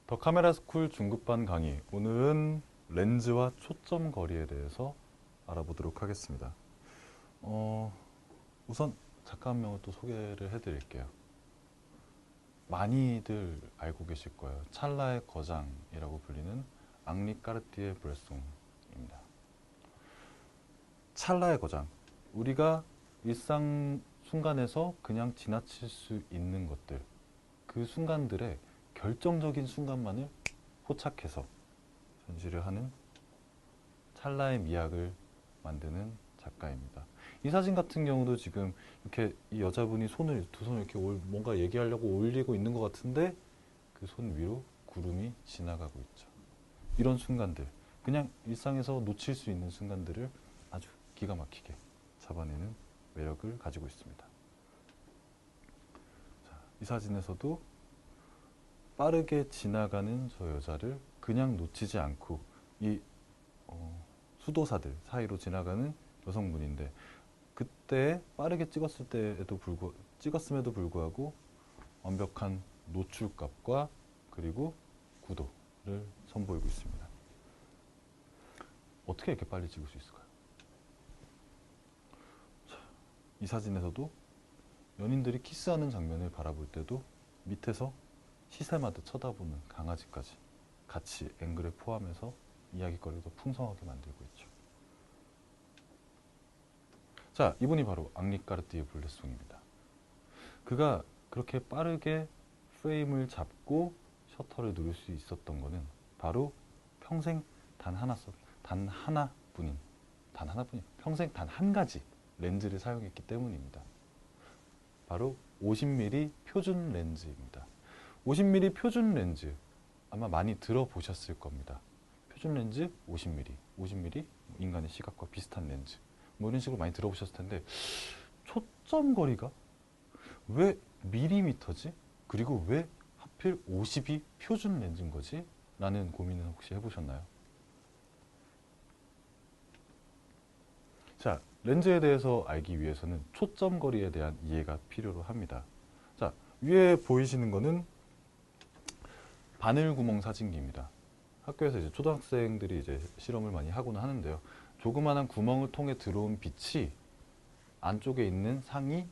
더 카메라 스쿨 중급반 강의. 오늘은 렌즈와 초점 거리에 대해서 알아보도록 하겠습니다. 우선 작가 한 명을 또 소개를 해드릴게요. 많이들 알고 계실 거예요. 찰나의 거장이라고 불리는 앙리 까르띠에 브레송입니다. 찰나의 거장. 우리가 일상 순간에서 그냥 지나칠 수 있는 것들, 그 순간들의 결정적인 순간만을 포착해서 전시를 하는 찰나의 미학을 만드는 작가입니다. 이 사진 같은 경우도 지금 이렇게 이 여자분이 두 손을 이렇게 뭔가 얘기하려고 올리고 있는 것 같은데 그 손 위로 구름이 지나가고 있죠. 이런 순간들, 그냥 일상에서 놓칠 수 있는 순간들을 아주 기가 막히게 잡아내는 매력을 가지고 있습니다. 자, 이 사진에서도 빠르게 지나가는 저 여자를 그냥 놓치지 않고 이 수도사들 사이로 지나가는 여성분인데, 그때 빠르게 찍었음에도 불구하고 완벽한 노출값과 그리고 구도를 선보이고 있습니다. 어떻게 이렇게 빨리 찍을 수 있을까요? 자, 이 사진에서도 연인들이 키스하는 장면을 바라볼 때도 밑에서 시샘하듯 쳐다보는 강아지까지 같이 앵글에 포함해서 이야기거리를 더 풍성하게 만들고 있죠. 자, 이분이 바로 앙리 까르띠에 블레송입니다. 그가 그렇게 빠르게 프레임을 잡고 셔터를 누를 수 있었던 거는 바로 평생 평생 단 한 가지 렌즈를 사용했기 때문입니다. 바로 50mm 표준 렌즈입니다. 50mm 표준 렌즈 아마 많이 들어보셨을 겁니다. 표준 렌즈 50mm, 50mm 인간의 시각과 비슷한 렌즈, 뭐 이런 식으로 많이 들어보셨을 텐데, 초점 거리가 왜 밀리미터지? 그리고 왜 하필 50이 표준 렌즈인 거지? 라는 고민은 혹시 해보셨나요? 자, 렌즈에 대해서 알기 위해서는 초점 거리에 대한 이해가 필요로 합니다. 자, 위에 보이시는 거는 바늘구멍 사진기입니다. 학교에서 이제 초등학생들이 이제 실험을 많이 하곤 하는데요. 조그마한 구멍을 통해 들어온 빛이 안쪽에 있는 상이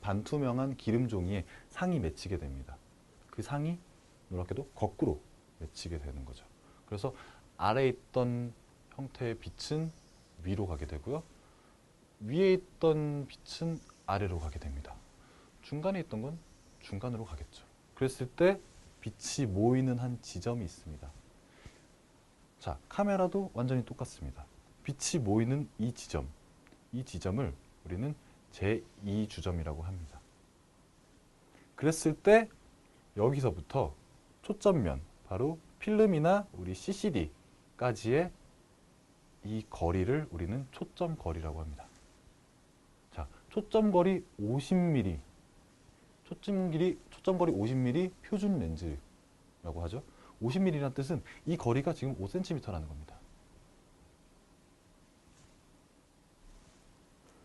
반투명한 기름 종이에 상이 맺히게 됩니다. 그 상이 놀랍게도 거꾸로 맺히게 되는 거죠. 그래서 아래에 있던 형태의 빛은 위로 가게 되고요. 위에 있던 빛은 아래로 가게 됩니다. 중간에 있던 건 중간으로 가겠죠. 그랬을 때 빛이 모이는 한 지점이 있습니다. 자, 카메라도 완전히 똑같습니다. 빛이 모이는 이 지점을 우리는 제2주점이라고 합니다. 그랬을 때 여기서부터 초점면, 바로 필름이나 우리 CCD까지의 이 거리를 우리는 초점 거리라고 합니다. 자, 초점 거리 50mm, 초점 거리 50mm 표준 렌즈라고 하죠. 50mm라는 뜻은 이 거리가 지금 5cm라는 겁니다.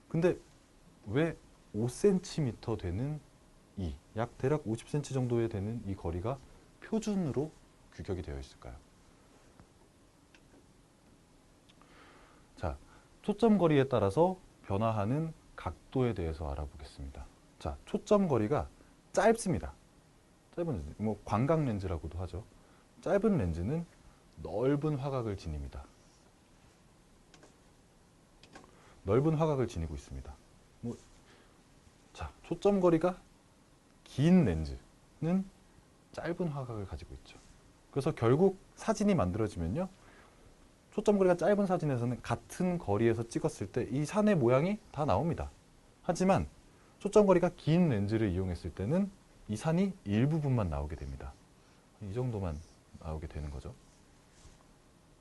근데 왜 5cm 되는 약 대략 50cm 정도에 되는 이 거리가 표준으로 규격이 되어 있을까요? 자, 초점 거리에 따라서 변화하는 각도에 대해서 알아보겠습니다. 자, 초점 거리가 짧습니다. 짧은 렌즈, 뭐 광각 렌즈라고도 하죠. 짧은 렌즈는 넓은 화각을 지닙니다. 넓은 화각을 지니고 있습니다. 자, 초점 거리가 긴 렌즈는 짧은 화각을 가지고 있죠. 그래서 결국 사진이 만들어지면요, 초점 거리가 짧은 사진에서는 같은 거리에서 찍었을 때 이 산의 모양이 다 나옵니다. 하지만 초점 거리가 긴 렌즈를 이용했을 때는 이 산이 일부분만 나오게 됩니다. 이 정도만 나오게 되는 거죠.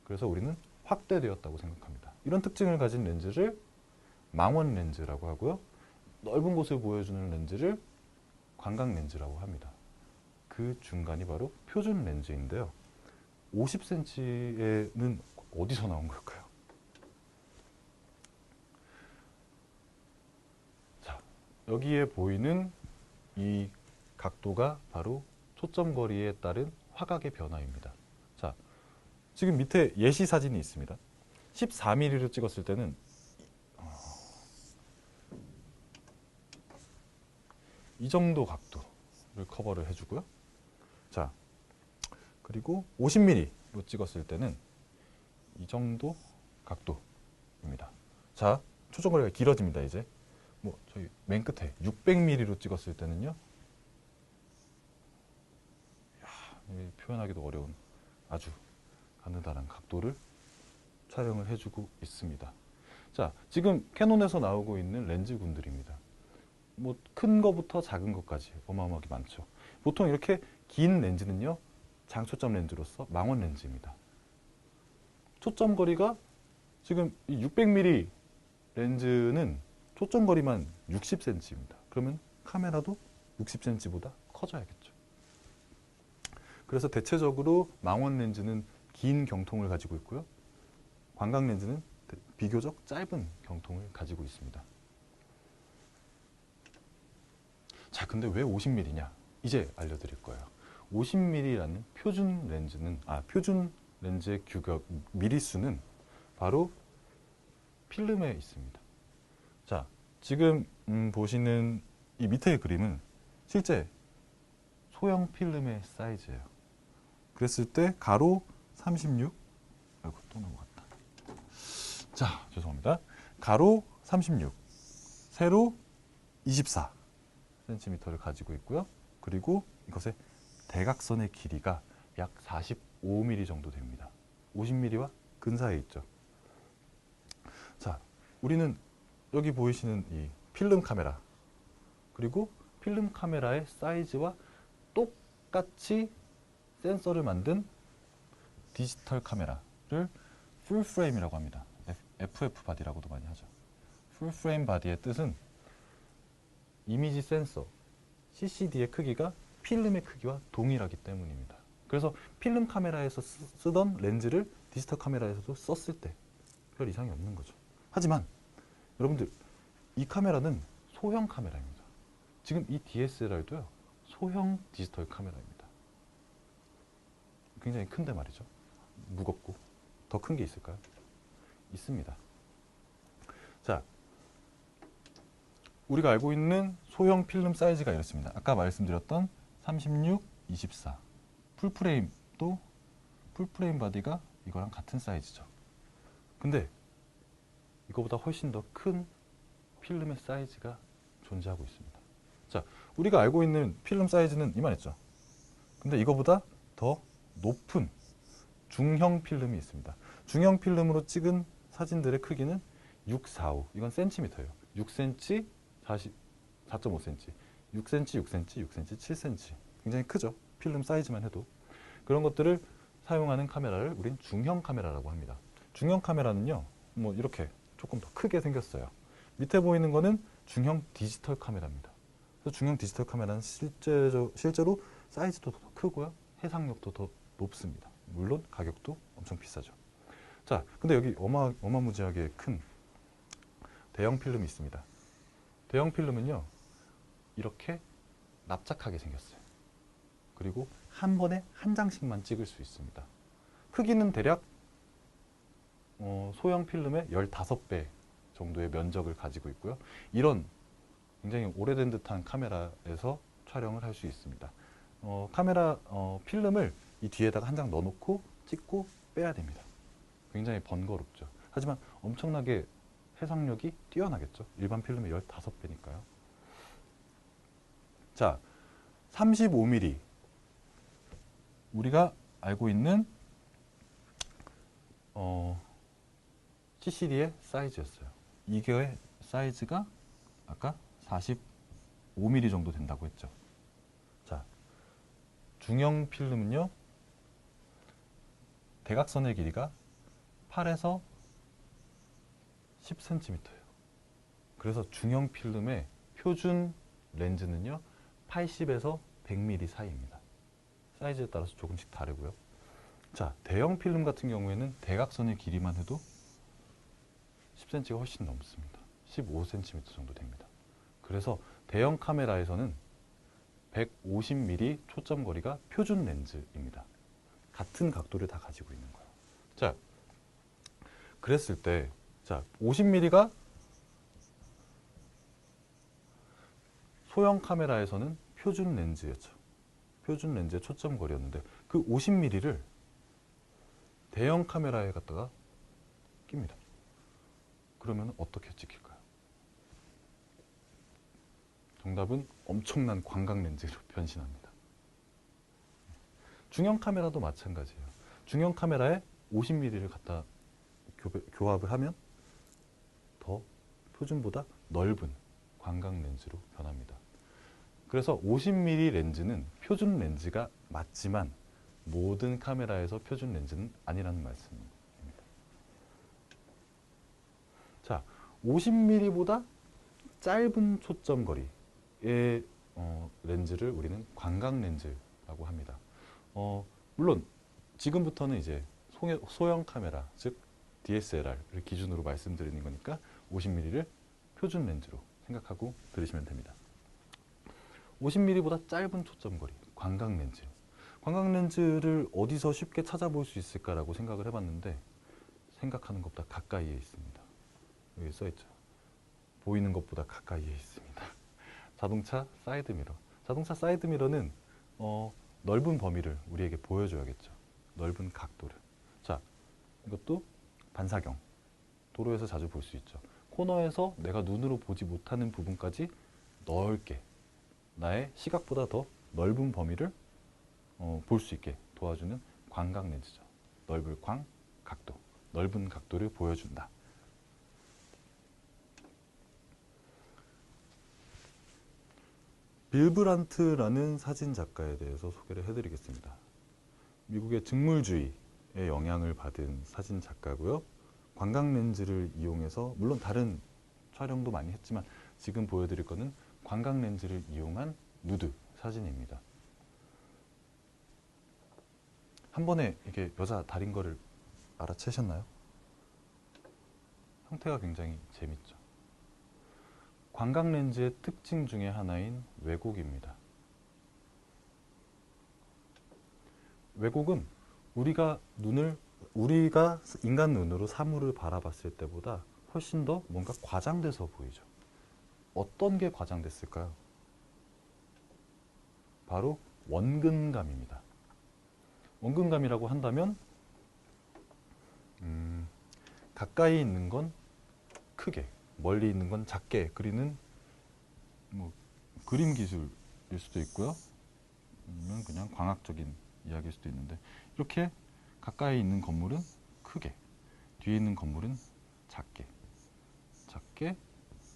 그래서 우리는 확대되었다고 생각합니다. 이런 특징을 가진 렌즈를 망원 렌즈라고 하고요. 넓은 곳을 보여주는 렌즈를 광각 렌즈라고 합니다. 그 중간이 바로 표준 렌즈인데요. 50cm에는 어디서 나온 걸까요? 자, 여기에 보이는 이 각도가 바로 초점거리에 따른 화각의 변화입니다. 자, 지금 밑에 예시 사진이 있습니다. 14mm로 찍었을 때는 이 정도 각도를 커버를 해주고요. 자, 그리고 50mm로 찍었을 때는 이 정도 각도입니다. 자, 초점거리가 길어집니다. 이제 뭐 저희 맨 끝에 600mm로 찍었을 때는요. 표현하기도 어려운 아주 가느다란 각도를 촬영을 해주고 있습니다. 자, 지금 캐논에서 나오고 있는 렌즈군들입니다. 뭐 큰 거부터 작은 것까지 어마어마하게 많죠. 보통 이렇게 긴 렌즈는요, 장초점 렌즈로서 망원 렌즈입니다. 초점 거리가 지금 이 600mm 렌즈는 초점 거리만 60cm입니다. 그러면 카메라도 60cm보다 커져야겠죠. 그래서 대체적으로 망원 렌즈는 긴 경통을 가지고 있고요. 광각 렌즈는 비교적 짧은 경통을 가지고 있습니다. 자, 근데 왜 50mm냐? 이제 알려드릴 거예요. 50mm라는 표준 렌즈의 규격, 미리수는 바로 필름에 있습니다. 자, 지금 보시는 이 밑의 그림은 실제 소형 필름의 사이즈예요. 그랬을 때 가로 36, 아이고 또 넘어갔다. 자, 죄송합니다. 가로 36, 세로 24cm를 가지고 있고요. 그리고 이것의 대각선의 길이가 약 45mm 정도 됩니다. 50mm와 근사에 있죠. 자, 우리는 여기 보이시는 이 필름 카메라, 그리고 필름 카메라의 사이즈와 똑같이 센서를 만든 디지털 카메라를 풀프레임이라고 합니다. FF 바디라고도 많이 하죠. 풀프레임 바디의 뜻은 이미지 센서, CCD의 크기가 필름의 크기와 동일하기 때문입니다. 그래서 필름 카메라에서 쓰던 렌즈를 디지털 카메라에서도 썼을 때 별 이상이 없는 거죠. 하지만 여러분들, 이 카메라는 소형 카메라입니다. 지금 이 DSLR도요, 소형 디지털 카메라입니다. 굉장히 큰데 말이죠. 무겁고. 더 큰 게 있을까요? 있습니다. 자, 우리가 알고 있는 소형 필름 사이즈가 이렇습니다. 아까 말씀드렸던 36, 24. 풀프레임도 풀프레임 바디가 이거랑 같은 사이즈죠. 근데 이거보다 훨씬 더 큰 필름의 사이즈가 존재하고 있습니다. 자, 우리가 알고 있는 필름 사이즈는 이만했죠. 근데 이거보다 더 높은 중형 필름이 있습니다. 중형 필름으로 찍은 사진들의 크기는 645. 이건 센티미터예요. 6cm, 4.5cm, 6cm, 6cm, 6cm, 7cm. 굉장히 크죠. 필름 사이즈만 해도. 그런 것들을 사용하는 카메라를 우린 중형 카메라라고 합니다. 중형 카메라는요, 뭐 이렇게 조금 더 크게 생겼어요. 밑에 보이는 거는 중형 디지털 카메라입니다. 그래서 중형 디지털 카메라는 실제로 사이즈도 더 크고요, 해상력도 더 높습니다. 물론 가격도 엄청 비싸죠. 자, 근데 여기 어마무지하게 큰 대형 필름이 있습니다. 대형 필름은요, 이렇게 납작하게 생겼어요. 그리고 한 번에 한 장씩만 찍을 수 있습니다. 크기는 대략 소형 필름의 15배 정도의 면적을 가지고 있고요. 이런 굉장히 오래된 듯한 카메라에서 촬영을 할 수 있습니다. 필름을 이 뒤에다가 한 장 넣어놓고 찍고 빼야 됩니다. 굉장히 번거롭죠. 하지만 엄청나게 해상력이 뛰어나겠죠. 일반 필름의 15배니까요. 자, 35mm. 우리가 알고 있는 CCD의 사이즈였어요. 이게 사이즈가 아까 45mm 정도 된다고 했죠. 자, 중형 필름은요, 대각선의 길이가 8에서 10cm예요. 그래서 중형 필름의 표준 렌즈는요, 80에서 100mm 사이입니다. 사이즈에 따라서 조금씩 다르고요. 자, 대형 필름 같은 경우에는 대각선의 길이만 해도 10cm가 훨씬 넘습니다. 15cm 정도 됩니다. 그래서 대형 카메라에서는 150mm 초점 거리가 표준 렌즈입니다. 같은 각도를 다 가지고 있는 거예요. 자, 그랬을 때, 자, 50mm가 소형 카메라에서는 표준 렌즈였죠. 표준 렌즈의 초점 거리였는데 그 50mm를 대형 카메라에 갖다가 낍니다. 그러면 어떻게 찍힐까요? 정답은 엄청난 광각 렌즈로 변신합니다. 중형 카메라도 마찬가지예요. 중형 카메라에 50mm를 갖다 교합을 하면 더 표준보다 넓은 광각 렌즈로 변합니다. 그래서 50mm 렌즈는 표준 렌즈가 맞지만 모든 카메라에서 표준 렌즈는 아니라는 말씀입니다. 자, 50mm보다 짧은 초점 거리의 렌즈를 우리는 광각 렌즈라고 합니다. 물론 지금부터는 이제 소형 카메라, 즉 DSLR을 기준으로 말씀드리는 거니까 50mm를 표준 렌즈로 생각하고 들으시면 됩니다. 50mm보다 짧은 초점 거리, 광각 렌즈. 광각 렌즈를 어디서 쉽게 찾아볼 수 있을까라고 생각을 해봤는데 생각하는 것보다 가까이에 있습니다. 여기 써있죠. 보이는 것보다 가까이에 있습니다. 자동차 사이드미러. 자동차 사이드미러는 넓은 범위를 우리에게 보여줘야겠죠. 넓은 각도를. 자, 이것도 반사경. 도로에서 자주 볼 수 있죠. 코너에서 내가 눈으로 보지 못하는 부분까지 넓게 나의 시각보다 더 넓은 범위를 볼 수 있게 도와주는 광각 렌즈죠. 넓은 각도, 넓은 각도를 보여준다. 빌 브란트라는 사진 작가에 대해서 소개를 해드리겠습니다. 미국의 직물주의의 영향을 받은 사진 작가고요. 광각 렌즈를 이용해서 물론 다른 촬영도 많이 했지만 지금 보여드릴 거는 광각 렌즈를 이용한 누드 사진입니다. 한 번에 이게 여자 다린 거를 알아채셨나요? 형태가 굉장히 재밌죠. 광각 렌즈의 특징 중에 하나인 왜곡입니다. 왜곡은 우리가 인간 눈으로 사물을 바라봤을 때보다 훨씬 더 뭔가 과장돼서 보이죠. 어떤 게 과장됐을까요? 바로 원근감입니다. 원근감이라고 한다면 가까이 있는 건 크게, 멀리 있는 건 작게 그리는 그림 기술일 수도 있고요. 아니면 그냥 광학적인 이야기일 수도 있는데 이렇게 가까이 있는 건물은 크게, 뒤에 있는 건물은 작게,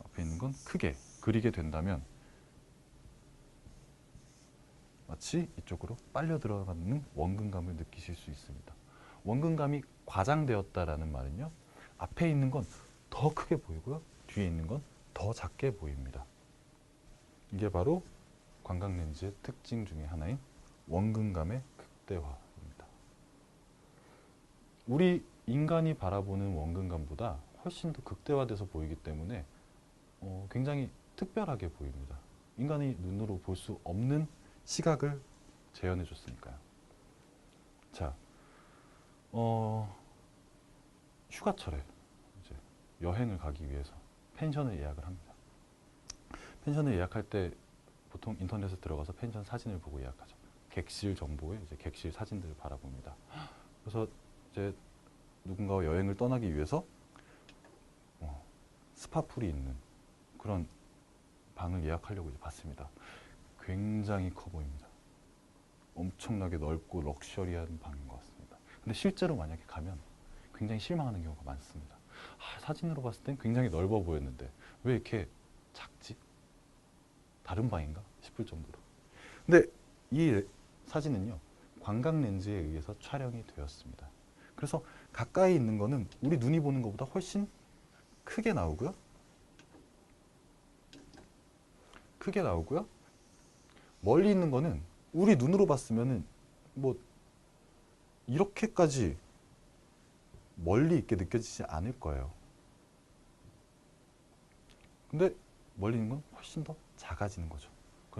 앞에 있는 건 크게 그리게 된다면 마치 이쪽으로 빨려 들어가는 원근감을 느끼실 수 있습니다. 원근감이 과장되었다라는 말은요. 앞에 있는 건 더 크게 보이고요. 뒤에 있는 건 더 작게 보입니다. 이게 바로 광각 렌즈의 특징 중에 하나인 원근감의 극대화입니다. 우리 인간이 바라보는 원근감보다 훨씬 더 극대화돼서 보이기 때문에 굉장히 특별하게 보입니다. 인간이 눈으로 볼 수 없는 시각을 재현해 줬으니까요. 자, 휴가철에 이제 여행을 가기 위해서 펜션을 예약을 합니다. 펜션을 예약할 때 보통 인터넷에 들어가서 펜션 사진을 보고 예약하죠. 객실 정보에 이제 객실 사진들을 바라봅니다. 그래서 이제 누군가와 여행을 떠나기 위해서 스파풀이 있는 그런 방을 예약하려고 이제 봤습니다. 굉장히 커 보입니다. 엄청나게 넓고 럭셔리한 방인 것 같습니다. 근데 실제로 만약에 가면 굉장히 실망하는 경우가 많습니다. 사진으로 봤을 땐 굉장히 넓어 보였는데 왜 이렇게 작지? 다른 방인가? 싶을 정도로. 근데 이 사진은요. 광각 렌즈에 의해서 촬영이 되었습니다. 그래서 가까이 있는 거는 우리 눈이 보는 것보다 훨씬 크게 나오고요. 멀리 있는 거는 우리 눈으로 봤으면은 뭐 이렇게까지 멀리 있게 느껴지지 않을 거예요. 근데 멀리 있는 건 훨씬 더 작아지는 거죠.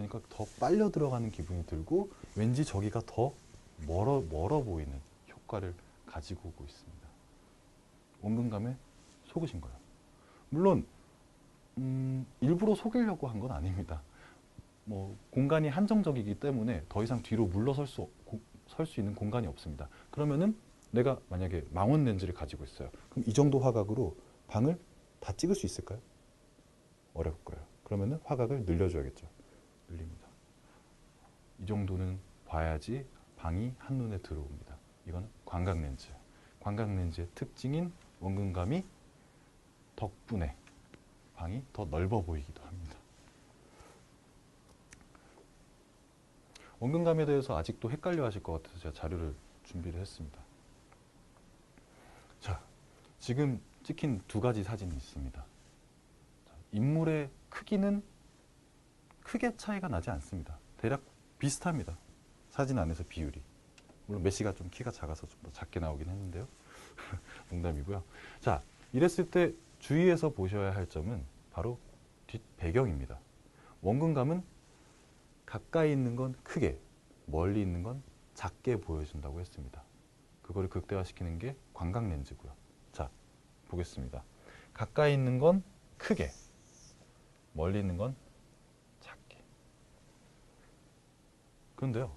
그러니까 더 빨려 들어가는 기분이 들고 왠지 저기가 더 멀어 보이는 효과를 가지고 오고 있습니다. 원근감에 속으신 거예요. 물론 일부러 속이려고 한 건 아닙니다. 뭐 공간이 한정적이기 때문에 더 이상 뒤로 물러설 설 수 있는 공간이 없습니다. 그러면은 내가 만약에 망원 렌즈를 가지고 있어요. 그럼 이 정도 화각으로 방을 다 찍을 수 있을까요? 어려울 거예요. 그러면은 화각을 늘려줘야겠죠. 늘립니다. 이 정도는 봐야지 방이 한눈에 들어옵니다. 이건 광각 렌즈. 광각 렌즈의 특징인 원근감이 덕분에 방이 더 넓어 보이기도 합니다. 원근감에 대해서 아직도 헷갈려 하실 것 같아서 제가 자료를 준비를 했습니다. 자, 지금 찍힌 두 가지 사진이 있습니다. 인물의 크기는 크게 차이가 나지 않습니다. 대략 비슷합니다. 사진 안에서 비율이. 물론 메시가 좀 키가 작아서 좀 더 작게 나오긴 했는데요. 농담이고요. 자, 이랬을 때 주의해서 보셔야 할 점은 바로 뒷 배경입니다. 원근감은 가까이 있는 건 크게, 멀리 있는 건 작게 보여준다고 했습니다. 그거를 극대화시키는 게 광각 렌즈고요. 자, 보겠습니다. 가까이 있는 건 크게, 멀리 있는 건 작게. 그런데요,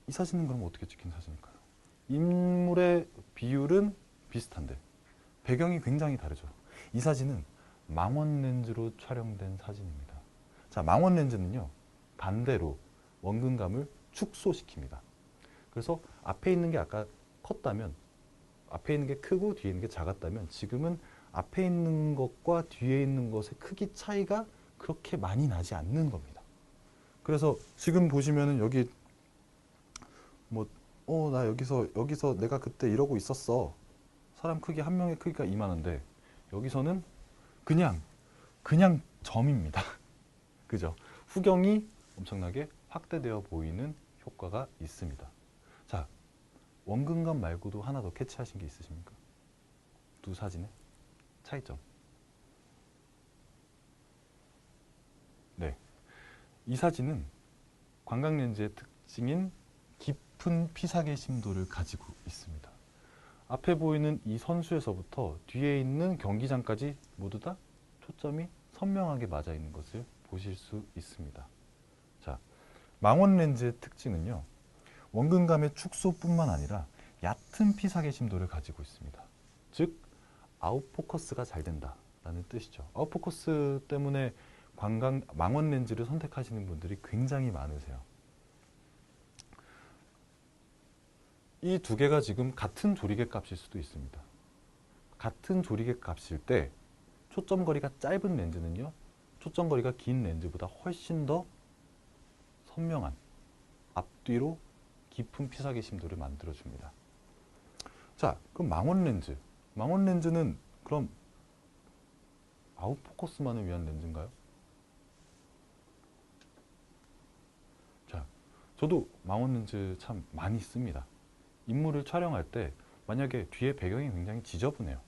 이 사진은 그럼 어떻게 찍힌 사진일까요? 인물의 비율은 비슷한데 배경이 굉장히 다르죠. 이 사진은 망원 렌즈로 촬영된 사진입니다. 자, 망원 렌즈는요, 반대로 원근감을 축소시킵니다. 그래서 앞에 있는 게 아까 컸다면, 앞에 있는 게 크고 뒤에 있는 게 작았다면, 지금은 앞에 있는 것과 뒤에 있는 것의 크기 차이가 그렇게 많이 나지 않는 겁니다. 그래서 지금 보시면은 여기 나 여기서 내가 그때 이러고 있었어. 사람 크기 한 명의 크기가 이만한데 여기서는 그냥 점입니다. 그죠? 후경이 엄청나게 확대되어 보이는 효과가 있습니다. 자, 원근감 말고도 하나 더 캐치하신 게 있으십니까? 두 사진의 차이점. 네, 이 사진은 광각 렌즈의 특징인 깊은 피사계 심도를 가지고 있습니다. 앞에 보이는 이 선수에서부터 뒤에 있는 경기장까지 모두 다 초점이 선명하게 맞아 있는 것을 보실 수 있습니다. 자, 망원 렌즈의 특징은요, 원근감의 축소뿐만 아니라 얕은 피사계 심도를 가지고 있습니다. 즉, 아웃포커스가 잘 된다라는 뜻이죠. 아웃포커스 때문에 망원 렌즈를 선택하시는 분들이 굉장히 많으세요. 이 두 개가 지금 같은 조리개 값일 수도 있습니다. 같은 조리개 값일 때 초점 거리가 짧은 렌즈는요, 초점 거리가 긴 렌즈보다 훨씬 더 선명한 앞뒤로 깊은 피사계 심도를 만들어줍니다. 자, 그럼 망원 렌즈는 그럼 아웃포커스만을 위한 렌즈인가요? 자, 저도 망원 렌즈 참 많이 씁니다. 인물을 촬영할 때 만약에 뒤에 배경이 굉장히 지저분해요.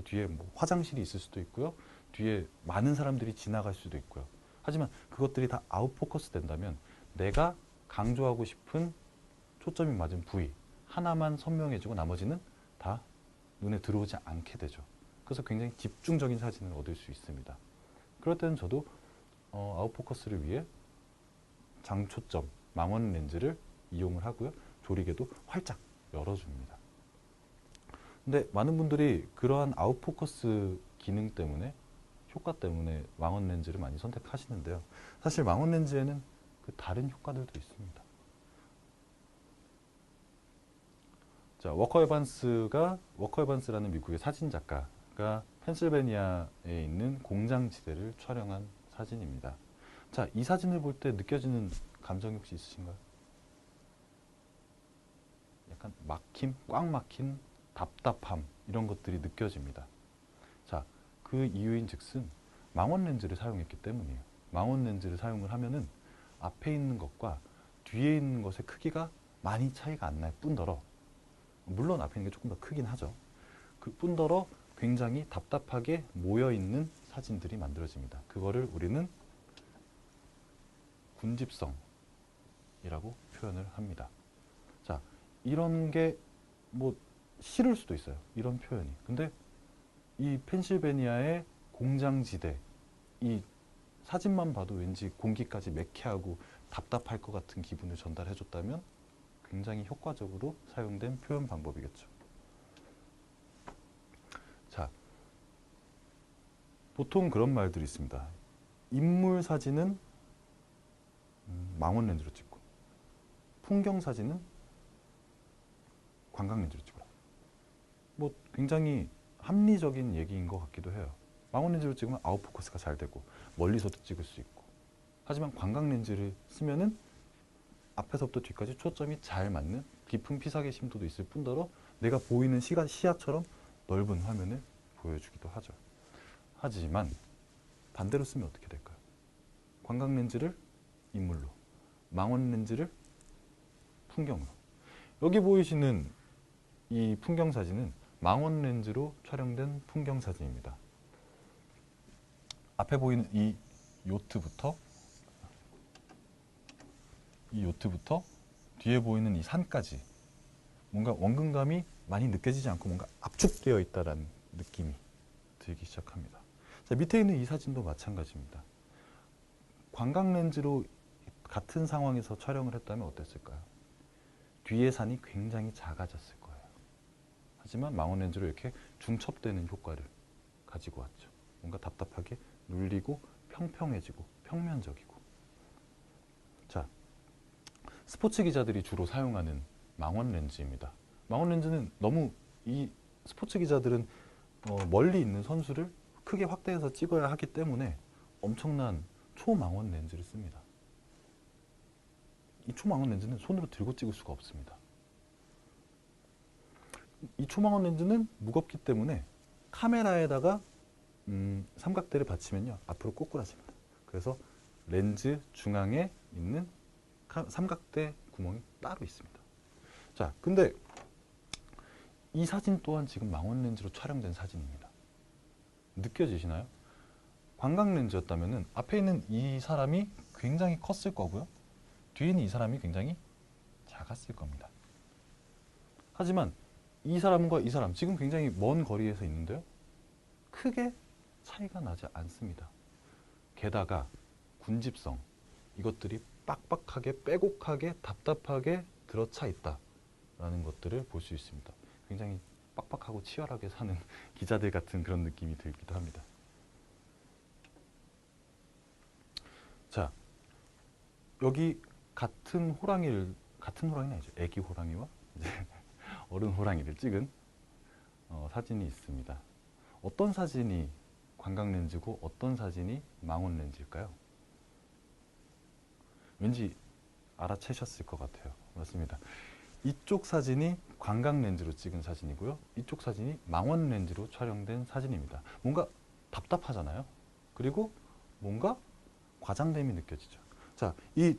뒤에 화장실이 있을 수도 있고요. 뒤에 많은 사람들이 지나갈 수도 있고요. 하지만 그것들이 다 아웃포커스 된다면 내가 강조하고 싶은 초점이 맞은 부위 하나만 선명해지고 나머지는 다 눈에 들어오지 않게 되죠. 그래서 굉장히 집중적인 사진을 얻을 수 있습니다. 그럴 때는 저도 아웃포커스를 위해 장초점 망원 렌즈를 이용을 하고요. 조리개도 활짝 열어줍니다. 근데 많은 분들이 그러한 아웃포커스 기능 때문에, 효과 때문에 망원 렌즈를 많이 선택하시는데요. 사실 망원 렌즈에는 그 다른 효과들도 있습니다. 자, 워커 에반스라는 미국의 사진 작가가 펜실베니아에 있는 공장지대를 촬영한 사진입니다. 자, 이 사진을 볼 때 느껴지는 감정이 혹시 있으신가요? 약간 꽉 막힌 답답함, 이런 것들이 느껴집니다. 자, 그 이유인 즉슨 망원 렌즈를 사용했기 때문이에요. 망원 렌즈를 사용을 하면은 앞에 있는 것과 뒤에 있는 것의 크기가 많이 차이가 안 날 뿐더러, 물론 앞에 있는 게 조금 더 크긴 하죠. 그 뿐더러 굉장히 답답하게 모여있는 사진들이 만들어집니다. 그거를 우리는 군집성이라고 표현을 합니다. 자, 이런 게 뭐 싫을 수도 있어요. 이런 표현이. 근데 이 펜실베니아의 공장지대, 이 사진만 봐도 왠지 공기까지 매캐하고 답답할 것 같은 기분을 전달해줬다면 굉장히 효과적으로 사용된 표현 방법이겠죠. 자, 보통 그런 말들이 있습니다. 인물 사진은 망원 렌즈로 찍고, 풍경 사진은 관광 렌즈로 찍어라. 뭐 굉장히 합리적인 얘기인 것 같기도 해요. 망원 렌즈로 찍으면 아웃포커스가 잘 되고 멀리서도 찍을 수 있고, 하지만 관광 렌즈를 쓰면은 앞에서부터 뒤까지 초점이 잘 맞는 깊은 피사계 심도도 있을 뿐더러 내가 보이는 시야처럼 넓은 화면을 보여주기도 하죠. 하지만 반대로 쓰면 어떻게 될까요? 관광 렌즈를 인물로, 망원 렌즈를 풍경으로. 여기 보이시는 이 풍경 사진은 망원 렌즈로 촬영된 풍경 사진입니다. 앞에 보이는 이 요트부터 뒤에 보이는 이 산까지 뭔가 원근감이 많이 느껴지지 않고 뭔가 압축되어 있다는 느낌이 들기 시작합니다. 자, 밑에 있는 이 사진도 마찬가지입니다. 관광 렌즈로 같은 상황에서 촬영을 했다면 어땠을까요? 뒤에 산이 굉장히 작아졌을 거예요. 하지만 망원 렌즈로 이렇게 중첩되는 효과를 가지고 왔죠. 뭔가 답답하게 눌리고 평평해지고 평면적이고. 자, 스포츠 기자들이 주로 사용하는 망원 렌즈입니다. 망원 렌즈는 너무 이 스포츠 기자들은 멀리 있는 선수를 크게 확대해서 찍어야 하기 때문에 엄청난 초망원 렌즈를 씁니다. 이 초망원 렌즈는 손으로 들고 찍을 수가 없습니다. 이 초망원 렌즈는 무겁기 때문에 카메라에다가 삼각대를 받치면요 앞으로 꼬꾸라집니다. 그래서 렌즈 중앙에 있는 삼각대 구멍이 따로 있습니다. 자, 근데 이 사진 또한 지금 망원 렌즈로 촬영된 사진입니다. 느껴지시나요? 관광 렌즈였다면 앞에 있는 이 사람이 굉장히 컸을 거고요. 뒤에 있는 이 사람이 굉장히 작았을 겁니다. 하지만 이 사람과 이 사람 지금 굉장히 먼 거리에서 있는데요. 크게 차이가 나지 않습니다. 게다가 군집성, 이것들이 빡빡하게 빼곡하게 답답하게 들어차 있다라는 것들을 볼 수 있습니다. 굉장히 빡빡하고 치열하게 사는 기자들 같은 그런 느낌이 들기도 합니다. 자, 여기 같은 호랑이는 아니죠. 애기 호랑이와 이제 어른 호랑이를 찍은 사진이 있습니다. 어떤 사진이 관광 렌즈고 어떤 사진이 망원 렌즈일까요? 왠지 알아채셨을 것 같아요. 맞습니다. 이쪽 사진이 관광 렌즈로 찍은 사진이고요. 이쪽 사진이 망원 렌즈로 촬영된 사진입니다. 뭔가 답답하잖아요. 그리고 뭔가 과장됨이 느껴지죠. 자, 이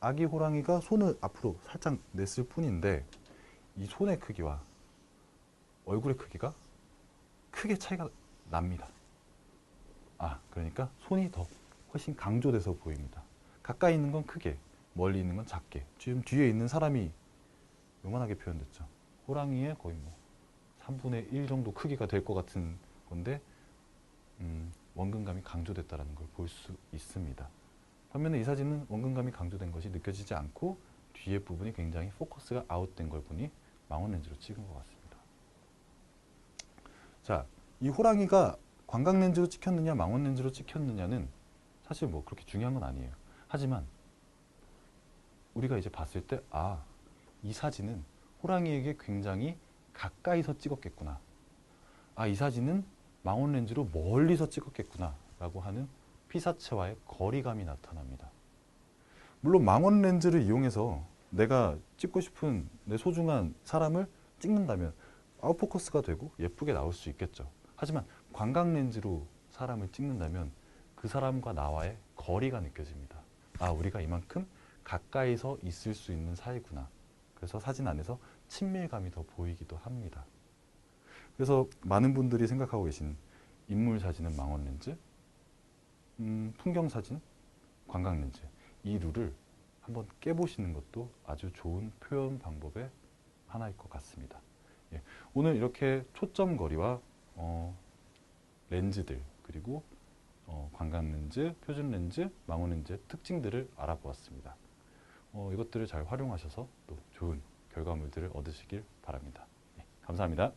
아기 호랑이가 손을 앞으로 살짝 냈을 뿐인데 이 손의 크기와 얼굴의 크기가 크게 차이가 납니다. 그러니까 손이 더 훨씬 강조돼서 보입니다. 가까이 있는 건 크게, 멀리 있는 건 작게. 지금 뒤에 있는 사람이 요만하게 표현됐죠. 호랑이의 거의 뭐 3분의 1 정도 크기가 될 것 같은 건데 원근감이 강조됐다는 걸 볼 수 있습니다. 반면에 이 사진은 원근감이 강조된 것이 느껴지지 않고 뒤에 부분이 굉장히 포커스가 아웃된 걸 보니 망원 렌즈로 찍은 것 같습니다. 자, 이 호랑이가 관광 렌즈로 찍혔느냐 망원 렌즈로 찍혔느냐는 사실 뭐 그렇게 중요한 건 아니에요. 하지만 우리가 이제 봤을 때 이 사진은 호랑이에게 굉장히 가까이서 찍었겠구나. 이 사진은 망원 렌즈로 멀리서 찍었겠구나 라고 하는 피사체와의 거리감이 나타납니다. 물론 망원 렌즈를 이용해서 내가 찍고 싶은 내 소중한 사람을 찍는다면 아웃포커스가 되고 예쁘게 나올 수 있겠죠. 하지만 관광 렌즈로 사람을 찍는다면 그 사람과 나와의 거리가 느껴집니다. 우리가 이만큼 가까이서 있을 수 있는 사이구나. 그래서 사진 안에서 친밀감이 더 보이기도 합니다. 그래서 많은 분들이 생각하고 계신 인물 사진은 망원 렌즈, 풍경 사진, 관광 렌즈. 이 룰을 한번 깨보시는 것도 아주 좋은 표현 방법의 하나일 것 같습니다. 예, 오늘 이렇게 초점 거리와 렌즈들 그리고 광각 렌즈, 표준 렌즈, 망원 렌즈의 특징들을 알아보았습니다. 이것들을 잘 활용하셔서 또 좋은 결과물들을 얻으시길 바랍니다. 예, 감사합니다.